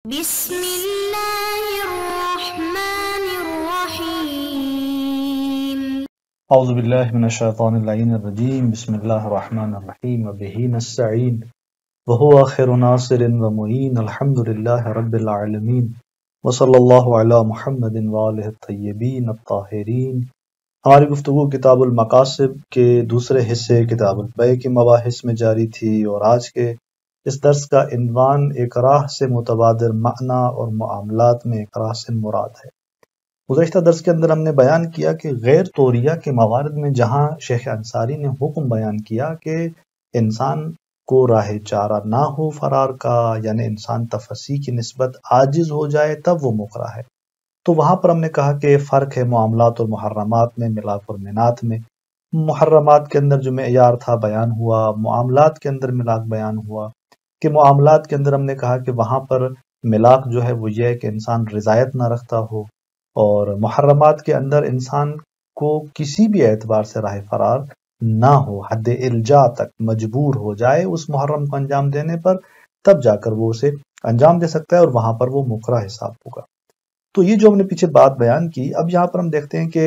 بسم اللہ الرحمن الرحیم اعوذ باللہ من الشیطان اللعین الرجیم بسم اللہ الرحمن الرحیم وبہ نستعین وہو خیر ناصر ومعین الحمد للہ رب العالمین وصلی اللہ علی محمد وآلہ الطیبین الطاہرین۔ ہماری گفتگو کتاب المقاصد کے دوسرے حصے کتاب البیع کے مباحث میں جاری تھی، اور آج کے اس درس کا عنوان اکراہ سے متبادر معنی اور معاملات میں اکراہ سے مراد ہے۔ گزشتہ درس کے اندر ہم نے بیان کیا کہ غیر توریہ کے موارد میں جہاں شیخ انصاری نے حکم بیان کیا کہ انسان کو راہ چارہ نہ ہو فرار کا، یعنی انسان تفسی کی نسبت عاجز ہو جائے، تب وہ مکرہ ہے۔ تو وہاں پر ہم نے کہا کہ فرق ہے معاملات اور محرمات میں، ملاک اور منات میں۔ محرمات کے اندر جو معیار تھا بیان ہوا، معاملات کے اندر ملاک بیان ہوا کہ معاملات کے اندر ہم نے کہا کہ وہاں پر ملاک جو ہے وہ یہ ہے کہ انسان رضایت نہ رکھتا ہو، اور محرمات کے اندر انسان کو کسی بھی اعتبار سے راہ فرار نہ ہو، حد الجا تک مجبور ہو جائے اس محرم کو انجام دینے پر، تب جا کر وہ اسے انجام دے سکتا ہے، اور وہاں پر وہ مکرہ حساب ہوگا۔ تو یہ جو ہم نے پیچھے بات بیان کی، اب یہاں پر ہم دیکھتے ہیں کہ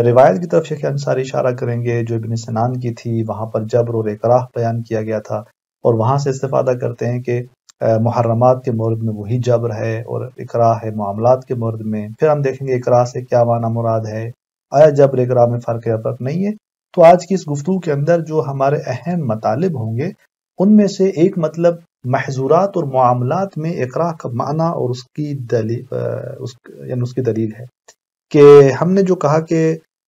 روایت کی طرف شیخ انصاری اشارہ کریں گے جو ابن سنان کی تھی، وہاں پر جبر اور اکراہ بیان کیا گیا تھا، اور وہاں سے استفادہ کرتے ہیں کہ محرمات کے مورد میں وہی جبر ہے اور اکراہ ہے معاملات کے مورد میں۔ پھر ہم دیکھیں گے اکراہ سے کیا معنی مراد ہے، آیا جبر اکراہ میں فرق یا فرق نہیں ہے۔ تو آج کی اس گفتگو کے اندر جو ہمارے اہم مطالب ہوں گے، ان میں سے ایک مطلب محظورات اور معاملات میں اکراہ کا معنی اور اس کی دلیل ہے کہ ہم نے جو کہا کہ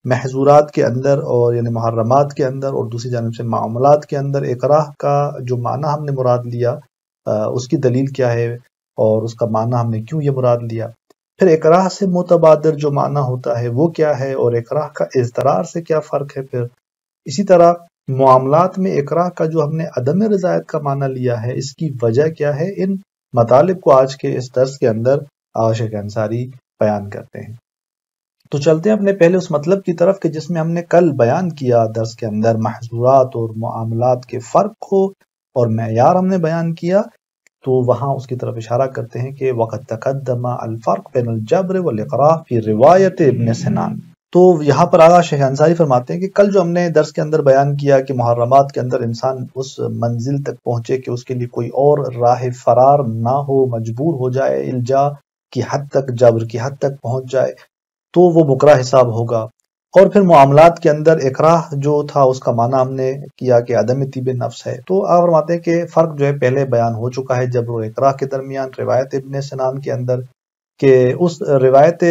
محظورات کے اندر اور یعنی محرمات کے اندر اور دوسری جانب سے معاملات کے اندر اکراہ کا جو معنی ہم نے مراد لیا، اس کی دلیل کیا ہے اور اس کا معنی ہم نے کیوں یہ مراد لیا۔ پھر اکراہ سے متبادر جو معنی ہوتا ہے وہ کیا ہے، اور اکراہ کا اضطرار سے کیا فرق ہے۔ پھر اسی طرح معاملات میں اکراہ کا جو ہم نے عدم رضایت کا معنی لیا ہے، اس کی وجہ کیا ہے۔ ان مطالب کو آج کے اس درس کے اندر شیخ انصاری بیان کرتے ہیں۔ تو چلتے ہیں اپنے پہلے اس مطلب کی طرف کہ جس میں ہم نے کل بیان کیا درس کے اندر محظورات اور معاملات کے فرق کو اور معیار ہم نے بیان کیا، تو وہاں اس کی طرف اشارہ کرتے ہیں کہ وقت تقدم الفرق بین الجبر والاکراہ فی روایت ابن سنان۔ تو یہاں پر آغا شیخ انصاری فرماتے ہیں کہ کل جو ہم نے درس کے اندر بیان کیا کہ محرمات کے اندر انسان اس منزل تک پہنچے کہ اس کے لیے کوئی اور راہ فرار نہ ہو، مجبور ہو جائے، الجا کی حد تک، جبر کی حد تک پہنچ جائے، تو وہ مکرہ حساب ہوگا۔ اور پھر معاملات کے اندر اکراہ جو تھا اس کا معنی ہم نے کیا کہ عدم طیب نفس ہے۔ تو آپ فرماتے ہیں کہ فرق جو ہے پہلے بیان ہو چکا ہے جبر و اکراہ کے درمیان روایت ابن سنان کے اندر، کہ اس روایت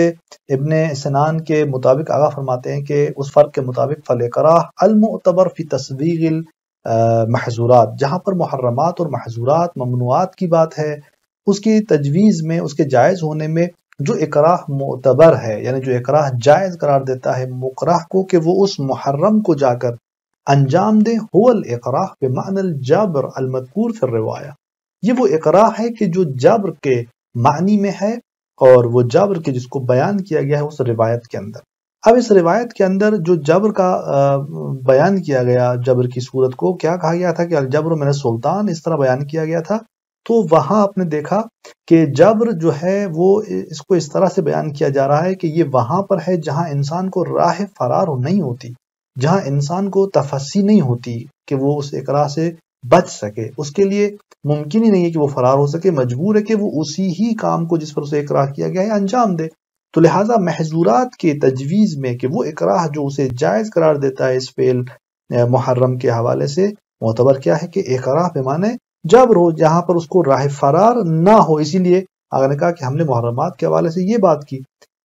ابن سنان کے مطابق آغا فرماتے ہیں کہ اس فرق کے مطابق فالاکراہ المعتبر فی تصویغ المحظورات، جہاں پر محرمات اور محظورات ممنوعات کی بات ہے، اس کی تجویز میں، اس کے جائز ہونے میں جو اکراہ معتبر ہے، یعنی جو اکراہ جائز قرار دیتا ہے مکرہ کو کہ وہ اس محرم کو جا کر انجام دے، هو الاکراہ بمعنی الجبر المذکور فی الروایہ، یہ وہ اکراہ ہے کہ جو جبر کے معنی میں ہے، اور وہ جبر کے جس کو بیان کیا گیا ہے اس روایت کے اندر۔ اب اس روایت کے اندر جو جبر کا بیان کیا گیا، جبر کی صورت کو کیا کہا گیا تھا کہ الجبر من السلطان، اس طرح بیان کیا گیا تھا۔ تو وہاں آپ نے دیکھا کہ جبر جو ہے وہ اس کو اس طرح سے بیان کیا جا رہا ہے کہ یہ وہاں پر ہے جہاں انسان کو راہ فرار نہیں ہوتی، جہاں انسان کو تفسی نہیں ہوتی کہ وہ اس اکراہ سے بچ سکے، اس کے لیے ممکن ہی نہیں ہے کہ وہ فرار ہو سکے، مجبور ہے کہ وہ اسی ہی کام کو جس پر اسے اکراہ کیا گیا ہے انجام دے۔ تو لہٰذا محظورات کے تجویز میں کہ وہ اکراہ جو اسے جائز قرار دیتا ہے اس فعل محرم کے حوالے سے، معتبر کیا ہے کہ اکراہ بمعنی جبر ہو، جہاں پر اس کو راہ فرار نہ ہو۔ اسی لیے آگے نے کہا کہ ہم نے محرمات کے حوالے سے یہ بات کی۔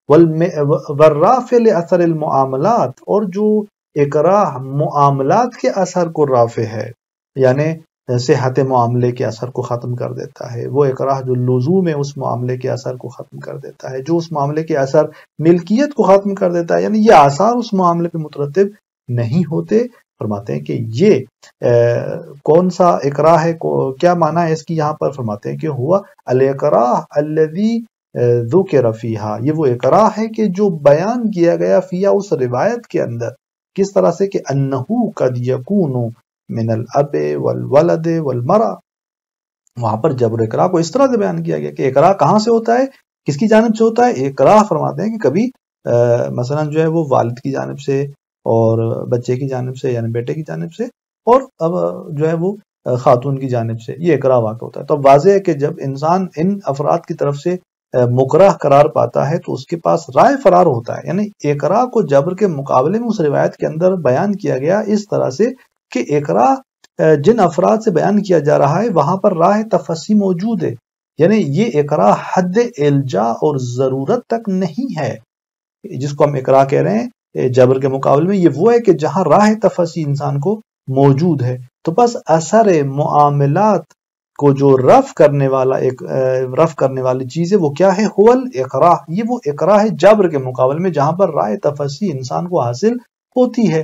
والرافع لأثر المعاملات، اور جو اکراہ معاملات کے اثر کو رافع ہے، یعنی صحت معاملے کے اثر کو ختم کر دیتا ہے، وہ اکراہ جو لزوم ہے اس معاملے کے اثر کو ختم کر دیتا ہے، جو اس معاملے کے اثر ملکیت کو ختم کر دیتا ہے، یعنی یہ آثار اس معاملے پہ مترتب نہیں ہوتے۔ فرماتے ہیں کہ یہ کون سا اکراہ ہے، کیا معنی ہے اس کی، یہاں پر فرماتے ہیں کہ ہوا الاکراہ الذی ذکر فیہا، یہ وہ اکراہ ہے کہ جو بیان کیا گیا فیہا اس روایت کے اندر، کس طرح سے کہ انہو قد یکون من الاب والولد والمرأة، وہاں پر جبر اکراہ کو اس طرح سے بیان کیا گیا کہ اکراہ کہاں سے ہوتا ہے، کس کی جانب سے ہوتا ہے؟ اکراہ فرماتے ہیں کہ کبھی مثلا جو ہے وہ والد کی جانب سے اور بچے کی جانب سے یعنی بیٹے کی جانب سے، اور اب جو ہے وہ خاتون کی جانب سے، یہ اکراہ واقع ہوتا ہے۔ تو واضح ہے کہ جب انسان ان افراد کی طرف سے مکرہ قرار پاتا ہے تو اس کے پاس رائے فرار ہوتا ہے، یعنی اکراہ کو جبر کے مقابلے میں اس روایت کے اندر بیان کیا گیا اس طرح سے کہ اکراہ جن افراد سے بیان کیا جا رہا ہے وہاں پر راہ تفصی موجود ہے، یعنی یہ اکراہ حد الجا اور ضرورت تک نہیں ہے، جس کو ہم اکراہ کہہ رہے ہیں جبر کے مقابلے میں، یہ وہ ہے کہ جہاں راہ تفصی انسان کو موجود ہے۔ تو بس اثر معاملات کو جو رفع کرنے والی چیز ہے وہ کیا ہے؟ هو الاکراہ، یہ وہ اکراہ ہے جبر کے مقابلے میں جہاں پر رائے تفصی انسان کو حاصل ہوتی ہے۔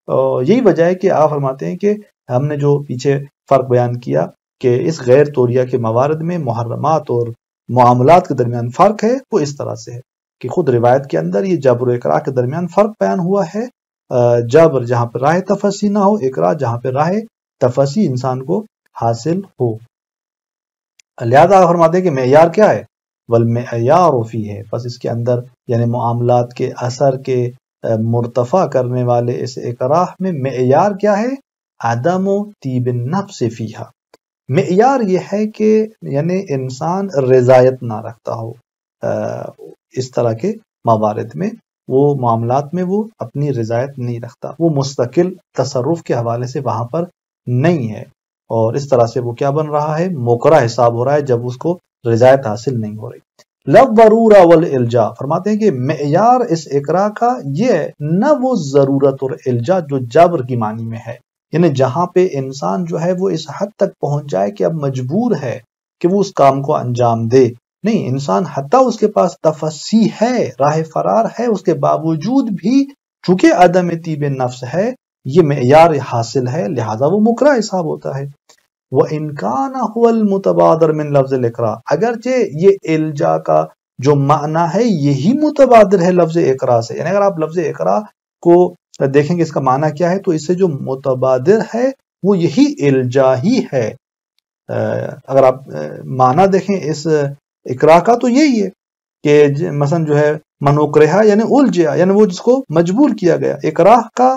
یہی وجہ ہے کہ آپ فرماتے ہیں کہ ہم نے جو پیچھے فرق بیان کیا کہ اس غیر توریہ کے موارد میں محرمات اور معاملات کے درمیان فرق ہے، وہ اس طرح سے ہے کہ خود روایت کے اندر یہ جبر و اکراہ کے درمیان فرق بیان ہوا ہے، جبر جہاں پہ راہ تفصی نہ ہو، اکراہ جہاں پہ راہ تفصی انسان کو حاصل ہو۔ لہذا فرماتے ہیں کہ معیار کیا ہے؟ والمعیار فیہ، پس اس کے اندر یعنی معاملات کے اثر کے مرتفع کرنے والے اس اکراہ میں معیار کیا ہے؟ عدم طیب النفس فیہا، معیار یہ ہے کہ یعنی انسان رضایت نہ رکھتا ہو اس طرح کے موارد میں، وہ معاملات میں وہ اپنی رضایت نہیں رکھتا، وہ مستقل تصرف کے حوالے سے وہاں پر نہیں ہے، اور اس طرح سے وہ کیا بن رہا ہے؟ مکرہ حساب ہو رہا ہے جب اس کو رضایت حاصل نہیں ہو رہی۔ للضرورہ والالجا، فرماتے ہیں کہ معیار اس اکراہ کا یہ ہے، نہ وہ ضرورت اور الجا جو جبر کی معنی میں ہے، یعنی جہاں پہ انسان جو ہے وہ اس حد تک پہنچ جائے کہ اب مجبور ہے کہ وہ اس کام کو انجام دے، نہیں، انسان حتیٰ اس کے پاس تفصی ہے، راہ فرار ہے، اس کے باوجود بھی چونکہ عدم طیب نفس ہے، یہ معیار حاصل ہے، لہذا وہ مکرہ حساب ہوتا ہے۔ وَإِنْ كَانَ هُوَ الْمُتَبَادَرُ مِنْ لَفْظِ الْإِكْرَاهِ، اگرچہ یہ الجا کا جو معنی ہے یہی متبادر ہے لفظ اکراہ سے، یعنی اگر آپ لفظ اکراہ کو دیکھیں گے اس کا معنی کیا ہے تو اس سے جو متبادر ہے وہ یہی الجا ہی ہے۔ اگر آپ معنی دیکھیں اس اکراہ کا تو یہی ہے کہ مثلا جو ہے من اکرہا یعنی الجا، یعنی وہ جس کو مجبور کیا گیا۔ اکراہ کا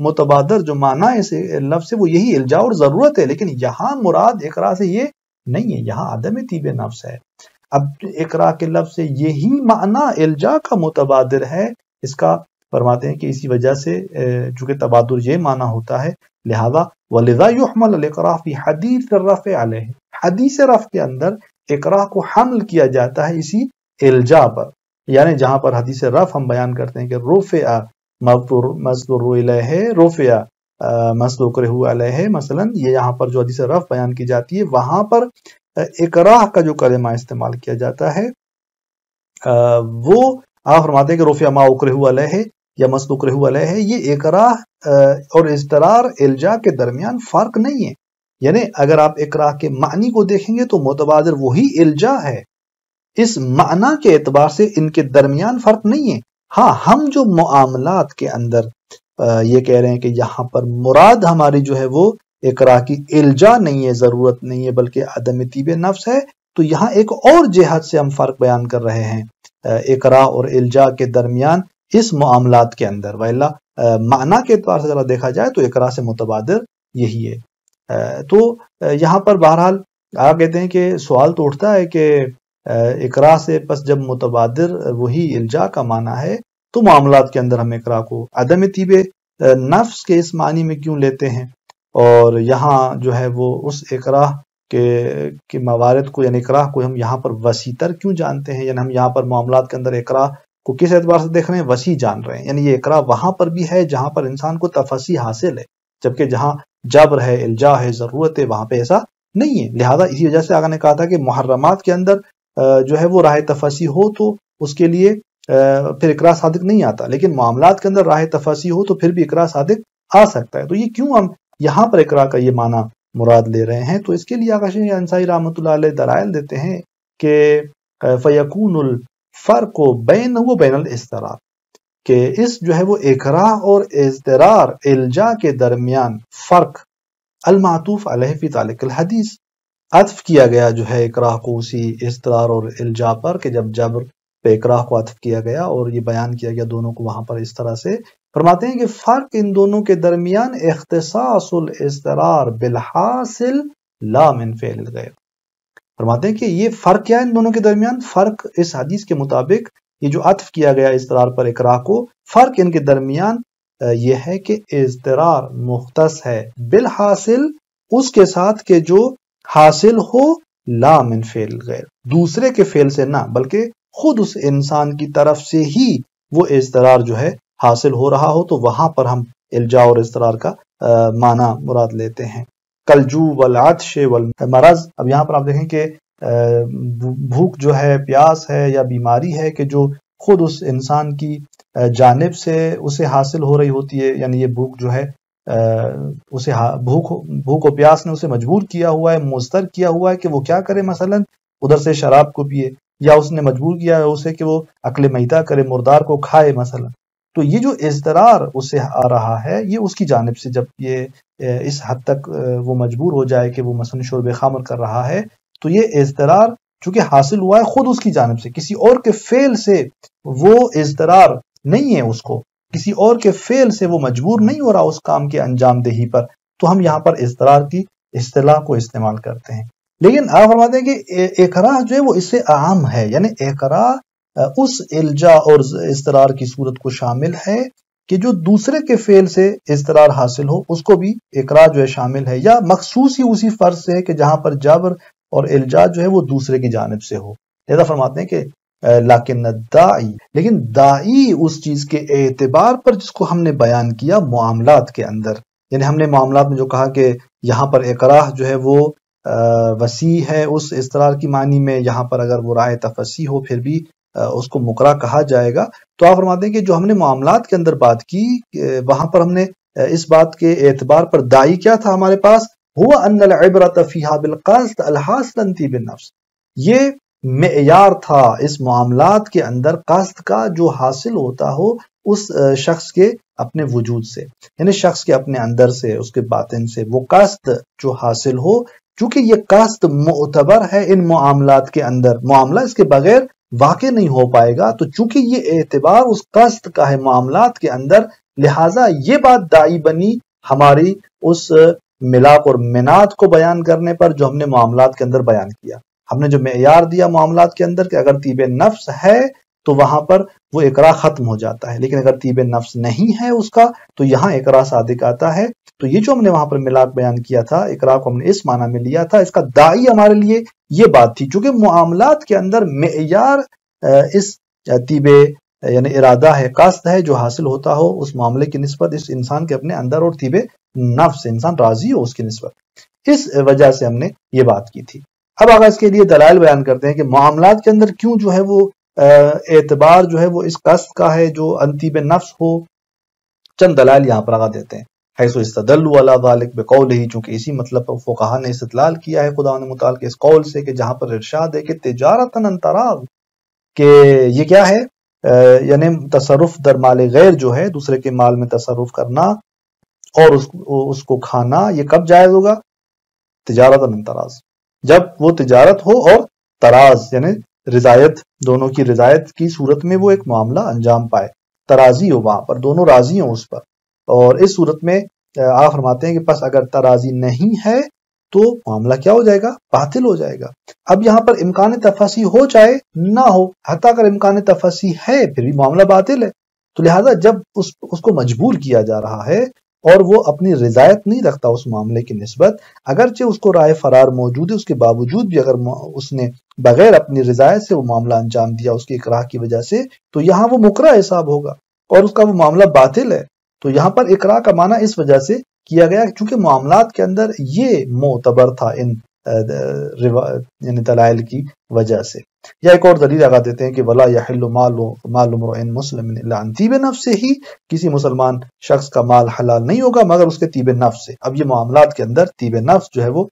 متبادر جو معنی ہے اس لفظ سے وہ یہی الجا اور ضرورت ہے، لیکن یہاں مراد اکراہ سے یہ نہیں ہے، یہاں عدم طیب نفس ہے۔ اب اکراہ کے لفظ سے یہی معنی الجا کا متبادر ہے، اس کا فرماتے ہیں کہ اسی وجہ سے چونکہ تبادر یہ معنی ہوتا ہے، لہذا وَلِذَا يُحْمَلُ الْإِقْرَاءُ فِي حَدِيثِ الرَّفْعِ عَلَيْهِ، حدیث رفع کے اندر اکراہ کو حمل کیا جاتا ہے اسی الجا پر، یعنی جہاں پر حدیث رفع ہم بیان کرتے ہیں کہ رفع مصدر الیہ، رفع مصدر علیہ، مثلا یہ یہاں پر جو حدیث رفع بیان کی جاتی ہے وہاں پر اکراہ کا جو کلمہ استعمال کیا جاتا ہے وہ آپ فرماتے ہیں کہ رفع ما اکرہ علیہ یا مصدر علیہ، یہ اکراہ اور اضطرار الجا کے درمیان فرق نہیں ہے، یعنی اگر آپ اکراہ کے معنی کو دیکھیں گے تو متبادر وہی الجا ہے، اس معنی کے اعتبار سے ان کے درمیان فرق نہیں ہے۔ ہاں، ہم جو معاملات کے اندر یہ کہہ رہے ہیں کہ یہاں پر مراد ہماری جو ہے وہ اکراہ کی الجا نہیں ہے، ضرورت نہیں ہے، بلکہ عدم طیب نفس ہے، تو یہاں ایک اور جہت سے ہم فرق بیان کر رہے ہیں اکراہ اور الجا کے درمیان اس معاملات کے اندر، وَإِلَّا معنی کے اعتبار سے اگر دیکھا جائے تو اکراہ سے متبادر یہی ہے۔ تو یہاں پر بہرحال آپ کہتے ہیں کہ سوال تو اٹھتا ہے کہ اکراہ سے پس جب متبادر وہی الجا کا معنی ہے تو معاملات کے اندر ہم اکراہ کو عدم طیب نفس کے اس معنی میں کیوں لیتے ہیں، اور یہاں جو ہے وہ اس اکراہ کے موارد کو یعنی اکراہ کو ہم یہاں پر وسیع تر کیوں جانتے ہیں، یعنی ہم یہاں پر معاملات کے اندر اکراہ کو کس اعتبار سے دیکھ رہے ہیں؟ وسیع جان رہے ہیں، یعنی یہ اکراہ وہاں پر بھی ہے جہاں پر انسان کو تفصیح حاصل ہے، جبکہ جہاں جبر ہے، الجا ہے، ضرورت ہے، وہاں پہ ایسا نہیں ہے۔ لہذا اسی وجہ سے آگے نے کہا تھا کہ محرمات کے اندر جو ہے وہ راہ تفصیح ہو تو اس کے لیے پھر اکراہ صادق نہیں آتا، لیکن معاملات کے اندر راہ تفصیح ہو تو پھر بھی اکراہ صادق آ سکتا ہے۔ تو یہ کیوں ہم یہاں پر اکراہ کا یہ معنی مراد لے رہے ہیں؟ تو اس کے لیے آقا شیخ انصاری رحمۃ اللہ علیہ دلائل دیتے ہیں کہ فَيَكُونُ الْفَرْقُ بَيْنَهُ وَبَيْنَ الْإِضْطِرَارِ، کہ اس جو ہے وہ اکراہ اور اضطرار الجا کے درمیان فرق المعطوف علیہ فی تعلیق الحدیث، عطف کیا گیا جو ہے اکراہ کو اسی اضطرار اور الجا پر، کہ جب جبر پہ اکراہ کو عطف کیا گیا اور یہ بیان کیا گیا دونوں کو وہاں پر اس طرح سے، فرماتے ہیں کہ فرق ان دونوں کے درمیان اختصاص الاضطرار بالحاصل لا من فعل الغیر۔ فرماتے ہیں کہ یہ فرق کیا ہے ان دونوں کے درمیان؟ فرق اس حدیث کے مطابق یہ جو عطف کیا گیا اضطرار پر اکراہ کو، فرق ان کے درمیان یہ ہے کہ اضطرار مختص ہے بالحاصل، اس کے ساتھ کہ جو حاصل ہو لا من فعل غیر، دوسرے کے فعل سے نہ بلکہ خود اس انسان کی طرف سے ہی وہ اضطرار جو ہے حاصل ہو رہا ہو، تو وہاں پر ہم الجا اور اضطرار کا معنی مراد لیتے ہیں۔ کلجو والعطش والمرض، اب یہاں پر آپ دیکھیں کہ بھوک جو ہے، پیاس ہے یا بیماری ہے کہ جو خود اس انسان کی جانب سے اسے حاصل ہو رہی ہوتی ہے، یعنی یہ بھوک جو ہے اسے بھوک و پیاس نے اسے مجبور کیا ہوا ہے، مضطر کیا ہوا ہے کہ وہ کیا کرے، مثلا ادھر سے شراب کو پیے، یا اس نے مجبور کیا ہے اسے کہ وہ اکل میتہ کرے، مردار کو کھائے مثلا۔ تو یہ جو اضطرار اسے آ رہا ہے یہ اس کی جانب سے، جب یہ اس حد تک وہ مجبور ہو جائے کہ وہ مثلا شرب خمر کر رہا ہے، تو یہ اضطرار چونکہ حاصل ہوا ہے خود اس کی جانب سے، کسی اور کے فعل سے وہ اضطرار نہیں ہے، اس کو کسی اور کے فعل سے وہ مجبور نہیں ہو رہا اس کام کے انجام دہی پر، تو ہم یہاں پر اضطرار کی اصطلاح کو استعمال کرتے ہیں۔ لیکن آپ فرماتے ہیں کہ اکراہ جو ہے وہ اس سے عام ہے، یعنی اکراہ اس الجا اور اضطرار کی صورت کو شامل ہے کہ جو دوسرے کے فعل سے اضطرار حاصل ہو، اس کو بھی اکراہ جو ہے شامل ہے، یا مخصوص ہی اسی فرض سے ہے کہ جہاں پر جبر اور الجا جو ہے وہ دوسرے کی جانب سے ہو۔ لہذا فرماتے ہیں کہ لیکن الداعی، لیکن داعی اس چیز کے اعتبار پر جس کو ہم نے بیان کیا معاملات کے اندر، یعنی ہم نے معاملات میں جو کہا کہ یہاں پر اکراہ جو ہے وہ وسیع ہے اس اضطرار کی معنی میں، یہاں پر اگر وہ رائے تفصیح ہو پھر بھی اس کو مکرہ کہا جائے گا۔ تو آپ فرماتے ہیں کہ جو ہم نے معاملات کے اندر بات کی، وہاں پر ہم نے اس بات کے اعتبار پر داعی کیا تھا ہمارے پاس، ہوا ان العبرۃ فیھا بالقصد الحاصل عن طیب النفس، یہ معیار تھا اس معاملات کے اندر قصد کا جو حاصل ہوتا ہو اس شخص کے اپنے وجود سے، یعنی شخص کے اپنے اندر سے، اس کے باطن سے وہ قصد جو حاصل ہو، چونکہ یہ قصد معتبر ہے ان معاملات کے اندر، معاملہ اس کے بغیر واقع نہیں ہو پائے گا، تو چونکہ یہ اعتبار اس قصد کا ہے معاملات کے اندر، لہٰذا یہ بات داعی بنی ہماری اس ملاک اور منات کو بیان کرنے پر جو ہم نے معاملات کے اندر بیان کیا۔ ہم نے جو معیار دیا معاملات کے اندر کہ اگر طیب نفس ہے تو وہاں پر وہ اکراہ ختم ہو جاتا ہے، لیکن اگر طیب نفس نہیں ہے اس کا تو یہاں اکراہ صادق آتا ہے۔ تو یہ جو ہم نے وہاں پر ملاک بیان کیا تھا، اکراہ کو ہم نے اس معنی میں لیا تھا، اس کا داعی ہمارے لیے یہ بات تھی، چونکہ معاملات کے اندر معیار اس طیب یعنی ارادہ ہے، قصد ہے جو حاصل ہوتا ہو اس معاملے کی نسبت اس انسان کے اپنے اندر، اور طیب نفس انسان راضی ہو اس کی نسبت، اس وجہ سے ہم نے یہ بات کی تھی۔ اب آگے اس کے لیے دلائل بیان کرتے ہیں کہ معاملات کے اندر کیوں جو ہے وہ اعتبار جو ہے وہ اس قصد کا ہے جو ان طیب نفس ہو۔ چند دلائل یہاں پر آگے دیتے ہیں، حیث استدلوا علی ذلک بقولہ، چونکہ اسی مطلب پر فقہا نے استدلال کیا ہے خدا نے متعال کے اس قول سے کہ جہاں پر ارشاد ہے کہ تجارتاً عن تراض، کہ یہ کیا ہے، یعنی تصرف در مال غیر جو ہے، دوسرے کے مال میں تصرف کرنا اور اس کو کھانا، یہ کب جائز ہوگا؟ تجارتاً عن تراض، جب وہ تجارت ہو اور تراض یعنی رضایت، دونوں کی رضایت کی صورت میں وہ ایک معاملہ انجام پائے، ترازی ہو، وہاں پر دونوں راضی ہوں اس پر۔ اور اس صورت میں آپ فرماتے ہیں کہ پس اگر ترازی نہیں ہے تو معاملہ کیا ہو جائے گا؟ باطل ہو جائے گا۔ اب یہاں پر امکان تفصیح ہو چاہے نہ ہو، حتیٰ اگر امکان تفصیح ہے پھر بھی معاملہ باطل ہے، تو لہٰذا جب اس کو مجبور کیا جا رہا ہے اور وہ اپنی رضایت نہیں رکھتا اس معاملے کی نسبت، اگرچہ اس کو رائے فرار موجود ہے، اس کے باوجود بھی اگر اس نے بغیر اپنی رضایت سے وہ معاملہ انجام دیا اس کی اکراہ کی وجہ سے، تو یہاں وہ مکرہ حساب ہوگا اور اس کا وہ معاملہ باطل ہے۔ تو یہاں پر اکراہ کا معنی اس وجہ سے کیا گیا چونکہ معاملات کے اندر یہ معتبر تھا ان یعنی دلائل کی وجہ سے۔ یا ایک اور دلیل لگا دیتے ہیں کہ ولا یحل مال امرئ مسلم الا عن طیب نفس ہی، کسی مسلمان شخص کا مال حلال نہیں ہوگا مگر اس کے طیب نفس سے۔ اب یہ معاملات کے اندر طیب نفس جو ہے وہ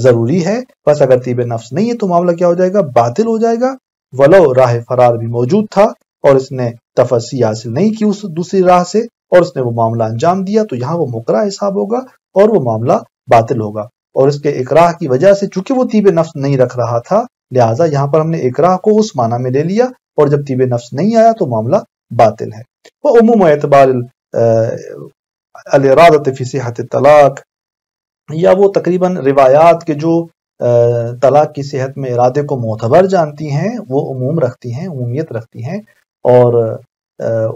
ضروری ہے، بس اگر طیب نفس نہیں ہے تو معاملہ کیا ہو جائے گا؟ باطل ہو جائے گا، ولو راہ فرار بھی موجود تھا اور اس نے تفصیح حاصل نہیں کی اس دوسری راہ سے اور اس نے وہ معاملہ انجام دیا، تو یہاں وہ مکرہ حساب ہوگا اور وہ معاملہ باطل ہوگا۔ اور اس کے اکراہ کی وجہ سے چونکہ وہ طیب نفس نہیں رکھ رہا تھا، لہٰذا یہاں پر ہم نے اکراہ کو اس معنی میں لے لیا، اور جب طیب نفس نہیں آیا تو معاملہ باطل ہے۔ وہ عموم اعتبار الارادۃ فی صحۃ الطلاق، یا وہ تقریباً روایات کے جو طلاق کی صحت میں ارادے کو معتبر جانتی ہیں، وہ عموم رکھتی ہیں، عمومیت رکھتی ہیں، اور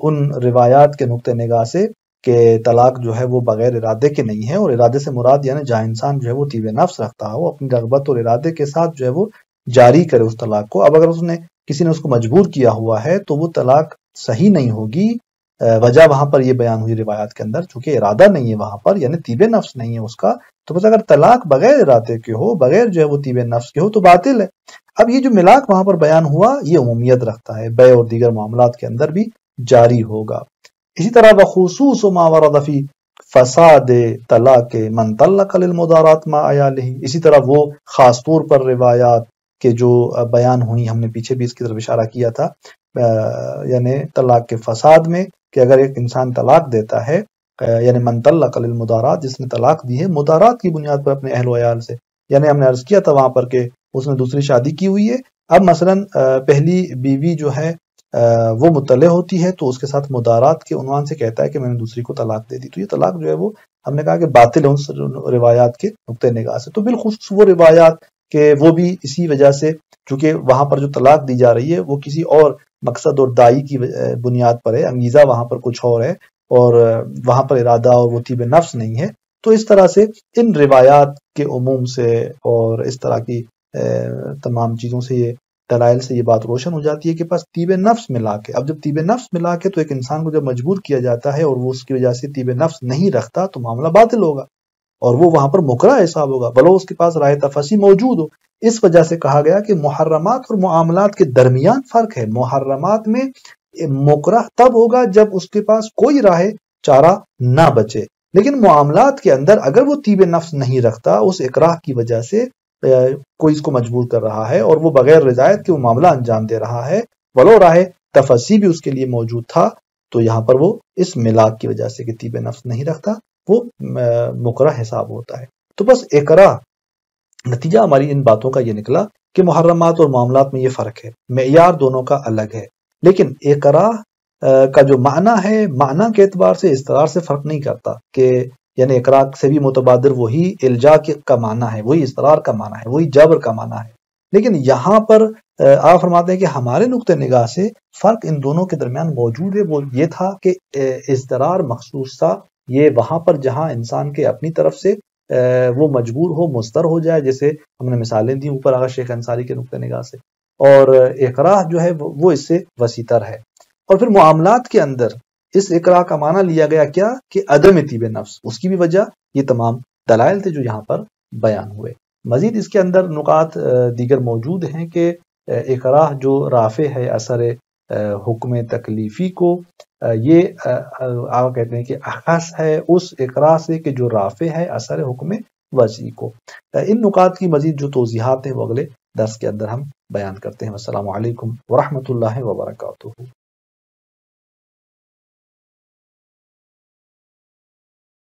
ان روایات کے نقطہ نگاہ سے کہ طلاق جو ہے وہ بغیر ارادے کے نہیں ہے، اور ارادے سے مراد یعنی جہاں انسان جو ہے وہ طیب نفس رکھتا ہو، اپنی رغبت اور ارادے کے ساتھ جو ہے وہ جاری کرے اس طلاق کو۔ اب اگر کسی نے اس کو مجبور کیا ہوا ہے تو وہ طلاق صحیح نہیں ہوگی۔ وجہ وہاں پر یہ بیان ہوئی روایات کے اندر، چونکہ ارادہ نہیں ہے وہاں پر، یعنی طیب نفس نہیں ہے اس کا، تو بس اگر طلاق بغیر ارادے کے ہو، بغیر جو ہے وہ طیب نفس کے ہو تو باطل ہے۔ اب یہ جو ملاک وہاں پر بیان ہوا یہ عمومیت رکھتا ہے، بیع اور دیگر معاملات کے اندر بھی جاری ہوگا۔ اسی طرح بخصوص ما ورد فی فساد طلاق من طلق للمدارات مع عیالہ، اسی طرح وہ خاص طور پر روایات کے جو بیان ہوئی، ہم نے پیچھے بھی اس کی طرف اشارہ کیا تھا، یعنی طلاق کے فساد میں، کہ اگر ایک انسان طلاق دیتا ہے، یعنی من طلق للمدارات، جس نے طلاق دی ہے مدارات کی بنیاد پر اپنے اہل و عیال سے، یعنی ہم نے عرض کیا تھا وہاں پر کہ اس نے دوسری شادی کی ہوئی ہے، اب مثلا پہلی بیوی جو ہے وہ مطلع ہوتی ہے تو اس کے ساتھ مدارات کے عنوان سے کہتا ہے کہ میں نے دوسری کو طلاق دے دی، تو یہ طلاق جو ہے وہ ہم نے کہا کہ باطل ہے اس روایات کے نقطہ نگاہ سے۔ تو بالخصوص وہ روایات کہ وہ بھی اسی وجہ سے، چونکہ وہاں پر جو طلاق دی جا رہی ہے وہ کسی اور مقصد اور داعی کی بنیاد پر ہے، انگیزہ وہاں پر کچھ اور ہے، اور وہاں پر ارادہ اور وہ طیب نفس نہیں ہے، تو اس طرح سے ان روایات کے عموم سے اور اس طرح کی تمام چیزوں سے، یہ دلائل سے یہ بات روشن ہو جاتی ہے کہ بس طیب نفس ملا کے، اب جب طیب نفس ملا کے تو ایک انسان کو جب مجبور کیا جاتا ہے اور وہ اس کی وجہ سے طیب نفس نہیں رکھتا تو معاملہ باطل ہوگا، اور وہ وہاں پر مکرہ حساب ہوگا، بلو اس کے پاس رائے تفصیل موجود ہو۔ اس وجہ سے کہا گیا کہ محرمات اور معاملات کے درمیان فرق ہے۔ محرمات میں مکرہ تب ہوگا جب اس کے پاس کوئی راہ چارہ نہ بچے، لیکن معاملات کے اندر اگر وہ طیب نفس نہیں رکھتا، اس اکراہ کی وجہ سے کوئی اس کو مجبور کر رہا ہے اور وہ بغیر رضایت کے وہ معاملہ انجام دے رہا ہے، ولو راہ تفصیل بھی اس کے لیے موجود تھا، تو یہاں پر وہ اس ملاک کی وجہ سے کہ طیب نفس نہیں رکھتا وہ مکرہ حساب ہوتا ہے۔ تو بس اکراہ، نتیجہ ہماری ان باتوں کا یہ نکلا کہ محرمات اور معاملات میں یہ فرق ہے، معیار دونوں کا الگ ہے، لیکن اکراہ کا جو معنی ہے، معنی کے اعتبار سے استقرار سے فرق نہیں کرتا، کہ یعنی اکراہ سے بھی متبادر وہی الجا کا معنی ہے، وہی استقرار کا معنی ہے، وہی جبر کا معنی ہے، لیکن یہاں پر آپ فرماتے ہیں کہ ہمارے نقطہ نگاہ سے فرق ان دونوں کے درمیان موجود ہے۔ وہ یہ تھا کہ اضطرار مخصوص تھا، یہ وہاں پر جہاں انسان کے اپنی طرف سے وہ مجبور ہو، مضطر ہو جائے، جیسے ہم نے مثالیں دی اوپر آغا شیخ انصاری کے نقطہ نگاہ سے، اور اکراہ جو ہے وہ اس سے وسیع تر ہے۔ اور پھر معاملات کے اندر اس اکراہ کا معنی لیا گیا کیا کہ عدم طیب نفس، اس کی بھی وجہ یہ تمام دلائل تھے جو یہاں پر بیان ہوئے۔ مزید اس کے اندر نکات دیگر موجود ہیں کہ اکراہ جو رافع ہے اثر حکم تکلیفی کو، یہ آپ کہتے ہیں کہ اخص ہے اس اکراہ سے کہ جو رافع ہے اثر حکم وضعی کو۔ ان نکات کی مزید جو توضیحات ہیں وہ اگلے درس کے اندر ہم بیان کرتے ہیں۔ السلام علیکم ورحمۃ اللہ وبرکاتہ۔